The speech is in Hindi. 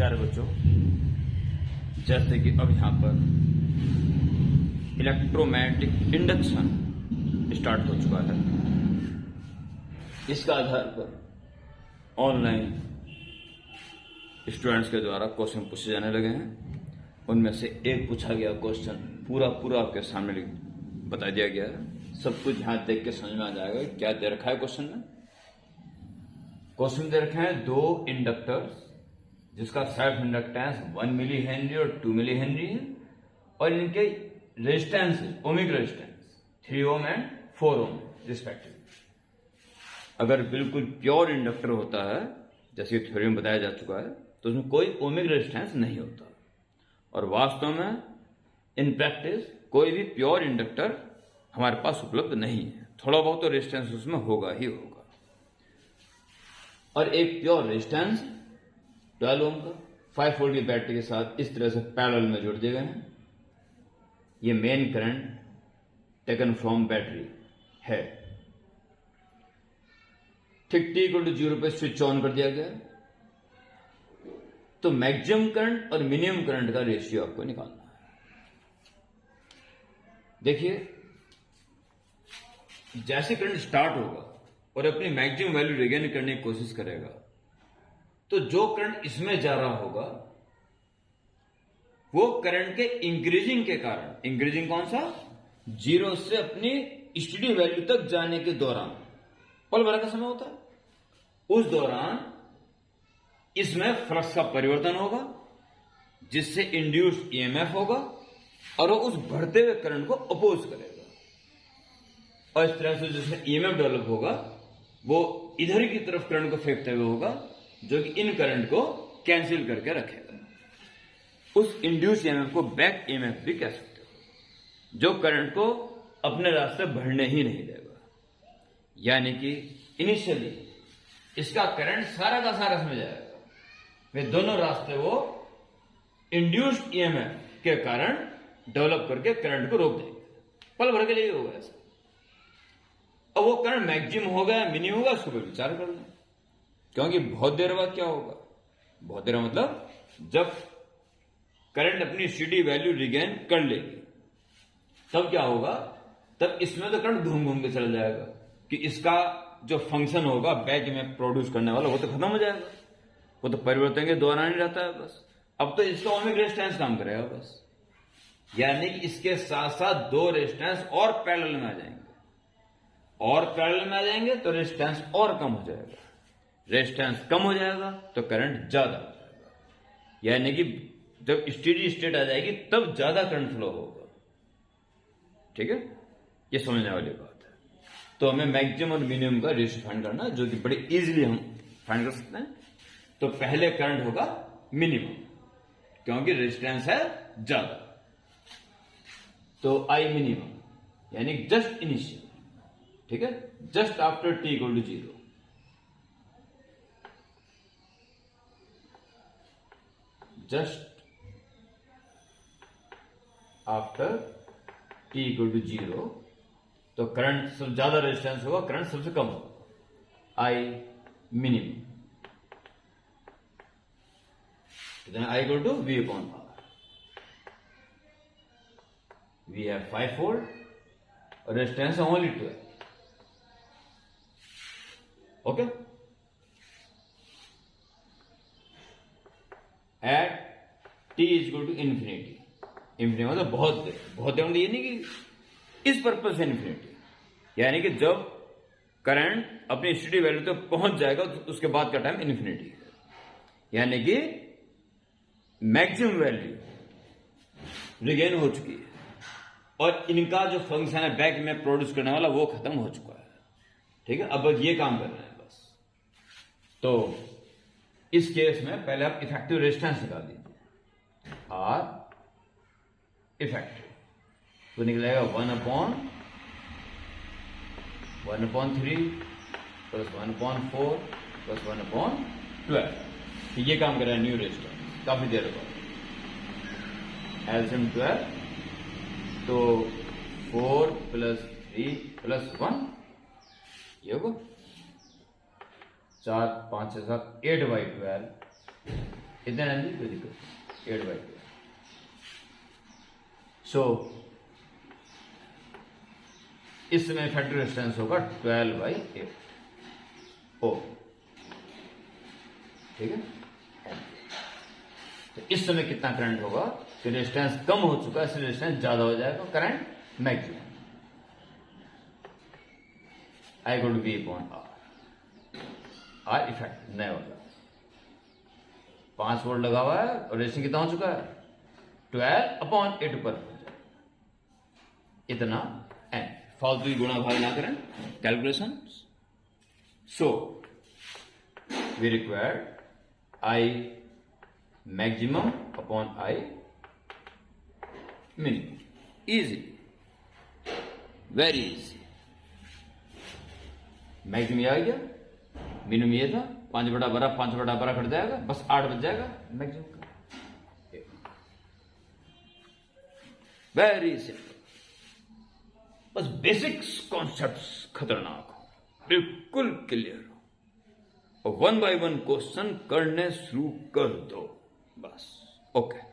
प्यारे बच्चों, जैसे कि अब यहां पर इलेक्ट्रोमैग्नेटिक इंडक्शन स्टार्ट हो चुका है। इसका आधार पर ऑनलाइन स्टूडेंट्स के द्वारा क्वेश्चन पूछे जाने लगे हैं। उनमें से एक पूछा गया क्वेश्चन पूरा आपके सामने बता दिया गया है। सब कुछ ध्यान देख के समझ में आ जाएगा क्या दे रखा है क्वेश्चन में। क्वेश्चन दे रखे हैं दो इंडक्टर्स जिसका सेल्फ इंडक्टेंस 1 मिली हेनरी और 2 मिली हेनरी है, और इनके resistance ohmic resistance 3 ohm and 4 ohm respectively. अगर बिल्कुल प्योर इंडक्टर होता है, जैसे थ्योरी में बताया जा चुका है, तो उसमें कोई ओमिक रेजिस्टेंस नहीं होता। और वास्तव में इन प्रैक्टिस कोई भी प्योर इंडक्टर हमारे पास उपलब्ध नहीं है। थोड़ा बहुत तो रेजिस्टेंस उसमें होगा ही होगा। और एक प्योर रेजिस्टेंस 12 ओम का 5 वोल्ट की बैटरी के साथ इस तरह से पैरेलल में जोड़ दिए गए हैं। ये main current taken from battery है। ठीक t=0 पे स्विच ऑन कर दिया गया। तो मैक्सिमम करंट और मिनिमम करंट का रेशियो आपको निकालना है। देखिए, जैसे करंट स्टार्ट होगा और अपनी मैक्सिमम वैल्यू रिगेन करने की कोशिश करेगा, तो जो करंट इसमें जा रहा होगा वो करंट के इंक्रीजिंग के कारण, इंक्रीजिंग कौन सा, 0 से अपनी स्टेडी वैल्यू तक जाने के दौरान, पल भर का समय होता है, उस दौरान इसमें फ्लक्स का परिवर्तन होगा जिससे इंड्यूस्ड ईएमएफ होगा और वो उस बढ़ते हुए करंट को अपोज करेगा। और इस तरह से जिसमें ईएमएफ डेवलप होगा वो इधर की तरफ करंट को फेंकते हुए होगा, जो कि इन करंट को कैंसिल करके रखेगा। उस इंड्यूस्ड ईएमएफ को बैक ईएमएफ भी कह सकते हो, जो करंट को अपने रास्ते बढ़ने ही नहीं देगा। यानी कि इनिशियली इसका करंट सारा का सारा इसमें जाएगा, वे दोनों रास्ते वो इंड्यूस्ड ईएमएफ के कारण डेवलप करके करंट को रोक देंगे। पल भर के लिए होगा ऐसा। अब वो करंट मैक्सिमम होगा या मिनिमम होगा, उसको भी विचार कर लें। क्योंकि बहुत देर बाद क्या होगा, बहुत देर मतलब जब करंट अपनी स्टेडी वैल्यू रिगेन कर लेगी, तब क्या होगा, तब इसमें तो करंट घूम घूम के चला जाएगा कि इसका जो फंक्शन होगा बैक में प्रोड्यूस करने वाला, वो तो खत्म हो जाएगा। वो तो परिवर्तन के दौरान ही रहता है बस। अब तो इसका ओमिक रेजिस्टेंस काम करेगा बस। यानी कि इसके साथ साथ दो रेजिस्टेंस और पैरेलल में आ जाएंगे, और पैरेलल में आ जाएंगे तो रेजिस्टेंस और कम हो जाएगा। रेजिस्टेंस कम हो जाएगा तो करंट ज्यादा हो जाएगा। यानी कि जब स्टेडी स्टेट आ जाएगी तब ज्यादा करंट फ्लो होगा। ठीक है, ये समझने वाली बात है। तो हमें मैक्सिमम और मिनिमम का रेशियो फाइंड करना है, जो कि बड़े इजीली हम फाइंड कर सकते हैं। तो पहले करंट होगा मिनिमम, क्योंकि रेजिस्टेंस है ज्यादा। तो आई मिनिमम यानी जस्ट इनिशियल, ठीक है, just after t=0। Just after t=0 तो करंट सबसे ज्यादा रेजिस्टेंस होगा, करंट सबसे कम होगा, I minimum. Then I equal to V upon R. We have 5 volt, resistance only 12. Okay? At t is equal to infinity. Infinity मतलब बहुत देर मतलब ये नहीं कि इस पर्पज से इन्फिनिटी, यानी कि जब करंट अपनी स्टेडी वैल्यू तक पहुंच जाएगा तो उसके बाद का टाइम इन्फिनिटी है। यानी कि मैक्सिमम वैल्यू रिगेन हो चुकी है और इनका जो फंक्शन है बैक में प्रोड्यूस करने वाला वो खत्म हो चुका है। ठीक है, अब ये काम करना है बस। तो इस केस में पहले आप इफेक्टिव रेजिस्टेंस निकाल दीजिए, आर इफेक्टिव, तो निकलेगा 1/3 प्लस 1/4 प्लस 1/12। तो ये काम कर रहा है न्यू रेजिस्टेंस काफी देर बाद। एल्सियम 12, तो 4 + 3 + 1 ये होगा 4 5 6 7 8/12 इतना एनर्जी कोई दिक्कत नहीं, 8/12। सो इसमें फैक्ट्री रेजिस्टेंस होगा 12/8 ओ, ठीक है। तो इस समय कितना करंट होगा, तो रेजिस्टेंस कम हो चुका है, इसलिए रेजिस्टेंस ज्यादा हो जाएगा, current maximum I equal to V upon R effect नहीं होगा। 5 वोल्ट लगा हुआ है और रेजिस्टेंस कितना हो चुका है, 12/8 पर इतना एन। फालतू की गुणा भाग ना करें calculation. So we require I maximum upon I minimum. Easy, very easy. Maximum ये आ गया, मिनिमम ये था, 5/12 5/12 कट जाएगा, बस 8 बच जाएगा मैक्सिमम का। वेरी सिंपल, बस बेसिक्स कॉन्सेप्ट्स खतरनाक हो, बिल्कुल क्लियर हो, और 1 बाय 1 क्वेश्चन करने शुरू कर दो बस। ओके।